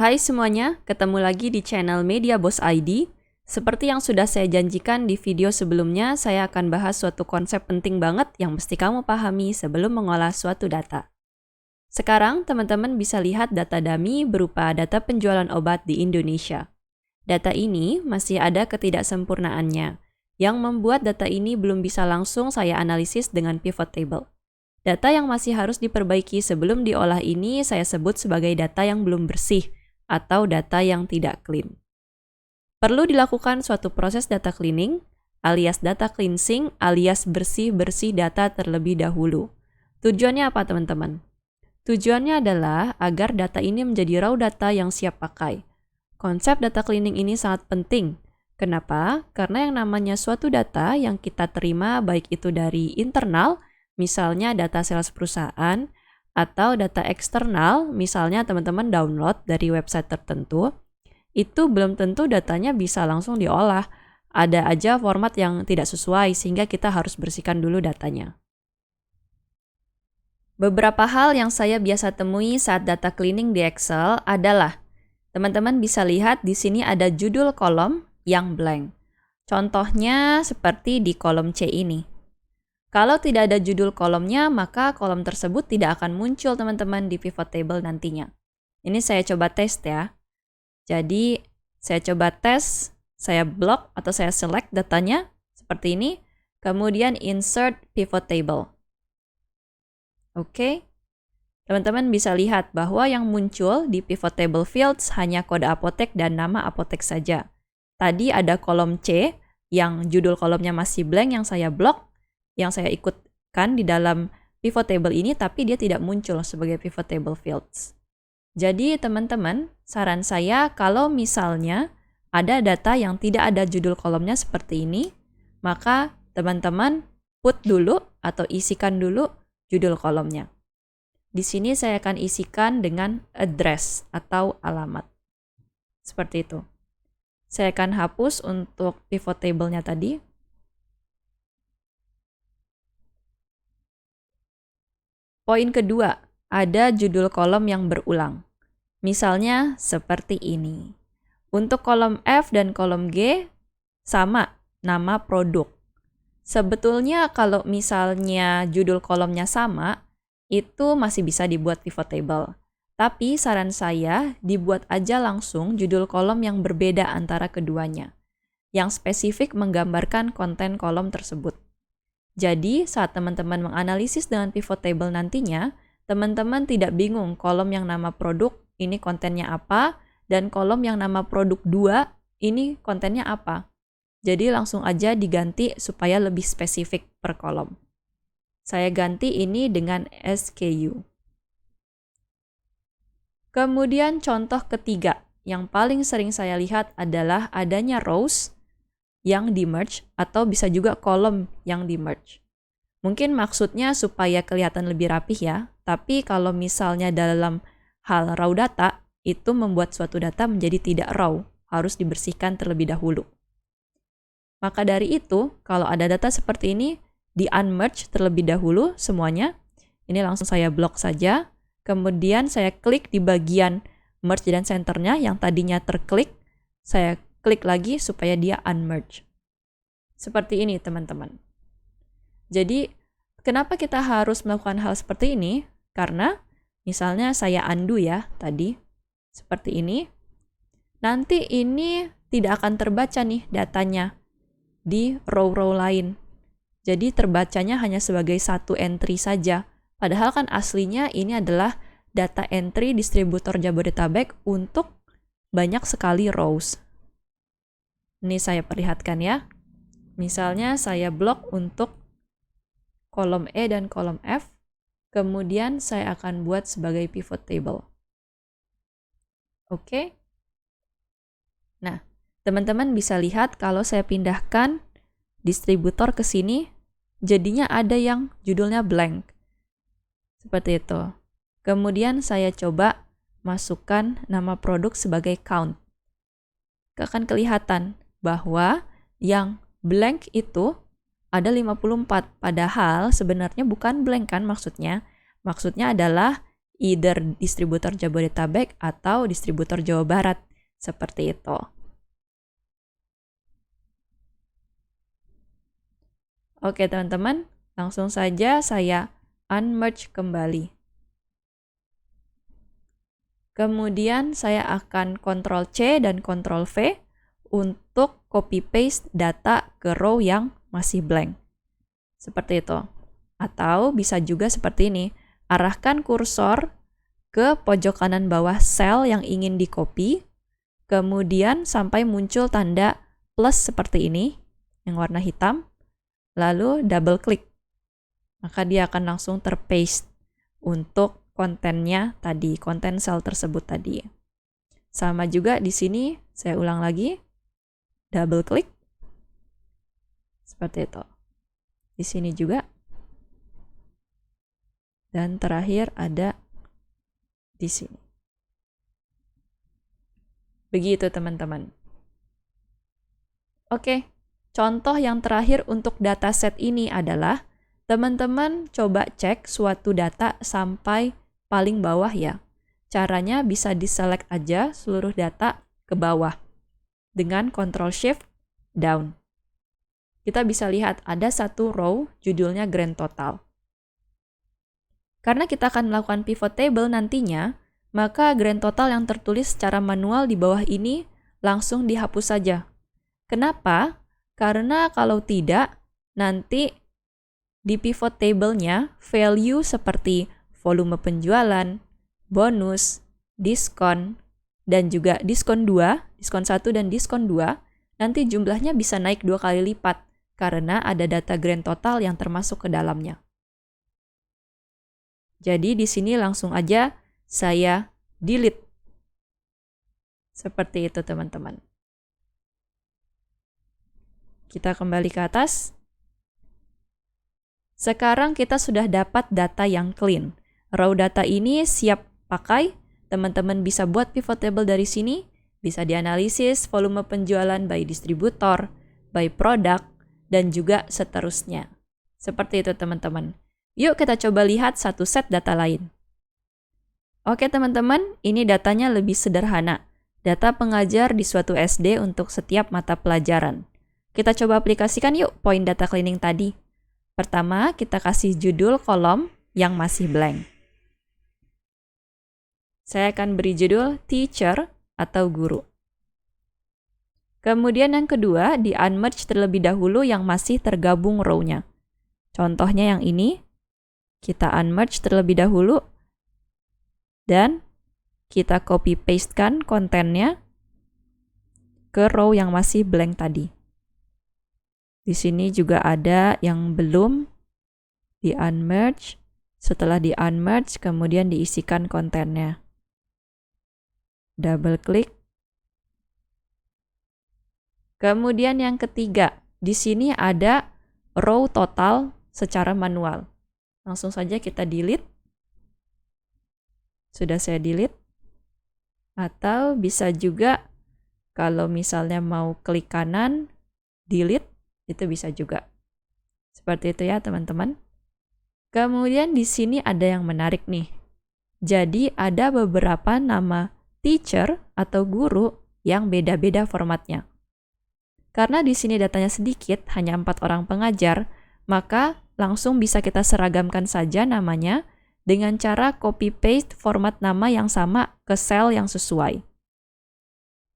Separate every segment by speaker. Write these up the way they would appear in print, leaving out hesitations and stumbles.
Speaker 1: Hai semuanya, ketemu lagi di channel Media Boss ID. Seperti yang sudah saya janjikan di video sebelumnya, saya akan bahas suatu konsep penting banget yang mesti kamu pahami sebelum mengolah suatu data. Sekarang, teman-teman bisa lihat data dummy berupa data penjualan obat di Indonesia. Data ini masih ada ketidaksempurnaannya, yang membuat data ini belum bisa langsung saya analisis dengan pivot table. Data yang masih harus diperbaiki sebelum diolah ini saya sebut sebagai data yang belum bersih, atau data yang tidak clean. Perlu dilakukan suatu proses data cleaning, alias data cleansing, alias bersih-bersih data terlebih dahulu. Tujuannya apa teman-teman? Tujuannya adalah agar data ini menjadi raw data yang siap pakai. Konsep data cleaning ini sangat penting. Kenapa? Karena yang namanya suatu data yang kita terima baik itu dari internal, misalnya data sales perusahaan, atau data eksternal, misalnya teman-teman download dari website tertentu, itu belum tentu datanya bisa langsung diolah. Ada aja format yang tidak sesuai sehingga kita harus bersihkan dulu datanya. Beberapa hal yang saya biasa temui saat data cleaning di Excel adalah teman-teman bisa lihat di sini ada judul kolom yang blank. Contohnya seperti di kolom C ini. Kalau tidak ada judul kolomnya, maka kolom tersebut tidak akan muncul teman-teman di pivot table nantinya. Ini saya coba tes ya. Jadi, saya coba tes, saya block atau saya select datanya seperti ini, kemudian insert pivot table. Oke. Teman-teman bisa lihat bahwa yang muncul di pivot table fields hanya kode apotek dan nama apotek saja. Tadi ada kolom C yang judul kolomnya masih blank yang saya block, yang saya ikutkan di dalam pivot table ini, tapi dia tidak muncul sebagai pivot table fields. Jadi teman-teman, saran saya kalau misalnya ada data yang tidak ada judul kolomnya seperti ini, maka teman-teman put dulu atau isikan dulu judul kolomnya. Di sini saya akan isikan dengan address atau alamat. Seperti itu. Saya akan hapus untuk pivot table-nya tadi. Poin kedua, ada judul kolom yang berulang. Misalnya seperti ini. Untuk kolom F dan kolom G sama, nama produk. Sebetulnya kalau misalnya judul kolomnya sama, itu masih bisa dibuat pivot table. Tapi saran saya dibuat aja langsung judul kolom yang berbeda antara keduanya, yang spesifik menggambarkan konten kolom tersebut. Jadi, saat teman-teman menganalisis dengan pivot table nantinya, teman-teman tidak bingung kolom yang nama produk, ini kontennya apa, dan kolom yang nama produk 2, ini kontennya apa. Jadi, langsung aja diganti supaya lebih spesifik per kolom. Saya ganti ini dengan SKU. Kemudian contoh ketiga, yang paling sering saya lihat adalah adanya rows yang di-merge atau bisa juga kolom yang di-merge. Mungkin maksudnya supaya kelihatan lebih rapih ya, tapi kalau misalnya dalam hal raw data, itu membuat suatu data menjadi tidak raw, harus dibersihkan terlebih dahulu. Maka dari itu, kalau ada data seperti ini, di-unmerge terlebih dahulu semuanya. Ini langsung saya blok saja, kemudian saya klik di bagian merge dan centernya yang tadinya terklik, saya klik lagi supaya dia unmerge. Seperti ini teman-teman. Jadi, kenapa kita harus melakukan hal seperti ini? Karena misalnya saya undo ya tadi, seperti ini. Nanti ini tidak akan terbaca nih datanya di row-row lain. Jadi terbacanya hanya sebagai satu entry saja. Padahal kan aslinya ini adalah data entry distributor Jabodetabek untuk banyak sekali rows. Ini saya perlihatkan ya. Misalnya saya blok untuk kolom E dan kolom F, kemudian saya akan buat sebagai pivot table. Oke? Nah, teman-teman bisa lihat kalau saya pindahkan distributor ke sini, jadinya ada yang judulnya blank. Seperti itu. Kemudian saya coba masukkan nama produk sebagai count. Akan kelihatan bahwa yang blank itu ada 54, padahal sebenarnya bukan blank kan maksudnya. Maksudnya adalah either distributor Jabodetabek atau distributor Jawa Barat. Seperti itu. Oke teman-teman, langsung saja saya unmerge kembali. Kemudian saya akan Ctrl C dan Ctrl V untuk copy paste data ke row yang masih blank. Seperti itu. Atau bisa juga seperti ini, arahkan kursor ke pojok kanan bawah sel yang ingin di-copy, kemudian sampai muncul tanda plus seperti ini, yang warna hitam, lalu double klik. Maka dia akan langsung terpaste untuk kontennya tadi, konten sel tersebut tadi. Sama juga di sini, saya ulang lagi, double klik. Seperti itu. Di sini juga. Dan terakhir ada di sini. Begitu teman-teman. Oke, contoh yang terakhir untuk dataset ini adalah teman-teman coba cek suatu data sampai paling bawah ya. Caranya bisa diselect aja seluruh data ke bawah dengan Ctrl Shift down. Kita bisa lihat ada satu row judulnya Grand Total. Karena kita akan melakukan pivot table nantinya, maka grand total yang tertulis secara manual di bawah ini langsung dihapus saja. Kenapa? Karena kalau tidak, nanti di pivot table-nya value seperti volume penjualan, bonus, diskon, dan juga diskon 2, diskon 1 dan diskon 2, nanti jumlahnya bisa naik 2 kali lipat karena ada data grand total yang termasuk ke dalamnya. Jadi di sini langsung aja saya delete. Seperti itu teman-teman. Kita kembali ke atas. Sekarang kita sudah dapat data yang clean. Raw data ini siap pakai. Teman-teman bisa buat pivot table dari sini. Bisa dianalisis volume penjualan by distributor, by product, dan juga seterusnya. Seperti itu teman-teman. Yuk kita coba lihat satu set data lain. Oke teman-teman, ini datanya lebih sederhana. Data pengajar di suatu SD untuk setiap mata pelajaran. Kita coba aplikasikan yuk poin data cleaning tadi. Pertama, kita kasih judul kolom yang masih blank. Saya akan beri judul teacher atau guru. Kemudian yang kedua, di unmerge terlebih dahulu yang masih tergabung row-nya. Contohnya yang ini. Kita unmerge terlebih dahulu dan kita copy paste-kan kontennya ke row yang masih blank tadi. Di sini juga ada yang belum di unmerge. Setelah di unmerge kemudian diisikan kontennya. Double klik. Kemudian yang ketiga, di sini ada row total secara manual. Langsung saja kita delete. Sudah saya delete. Atau bisa juga kalau misalnya mau klik kanan, delete, itu bisa juga. Seperti itu ya teman-teman. Kemudian di sini ada yang menarik nih. Jadi ada beberapa nama teacher atau guru yang beda-beda formatnya. Karena di sini datanya sedikit, hanya 4 orang pengajar, maka langsung bisa kita seragamkan saja namanya dengan cara copy-paste format nama yang sama ke sel yang sesuai.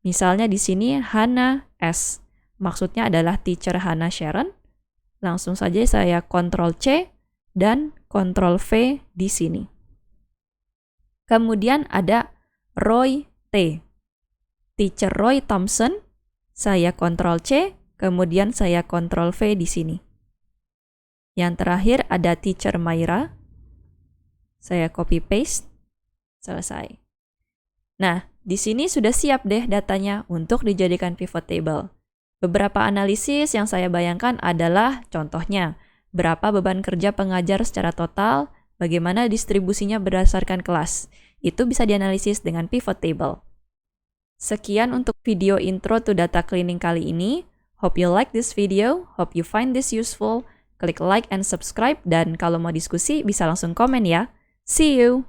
Speaker 1: Misalnya di sini Hana S. Maksudnya adalah teacher Hana Sharon. Langsung saja saya Ctrl C dan Ctrl V di sini. Kemudian ada Roy T. Teacher Roy Thompson. Saya Ctrl C, kemudian saya Ctrl V di sini. Yang terakhir ada teacher Myra. Saya copy paste. Selesai. Nah, di sini sudah siap deh datanya untuk dijadikan pivot table. Beberapa analisis yang saya bayangkan adalah contohnya, berapa beban kerja pengajar secara total, bagaimana distribusinya berdasarkan kelas. Itu bisa dianalisis dengan pivot table. Sekian untuk video intro to data cleaning kali ini. Hope you like this video, hope you find this useful. Klik like and subscribe, dan kalau mau diskusi bisa langsung komen ya. See you!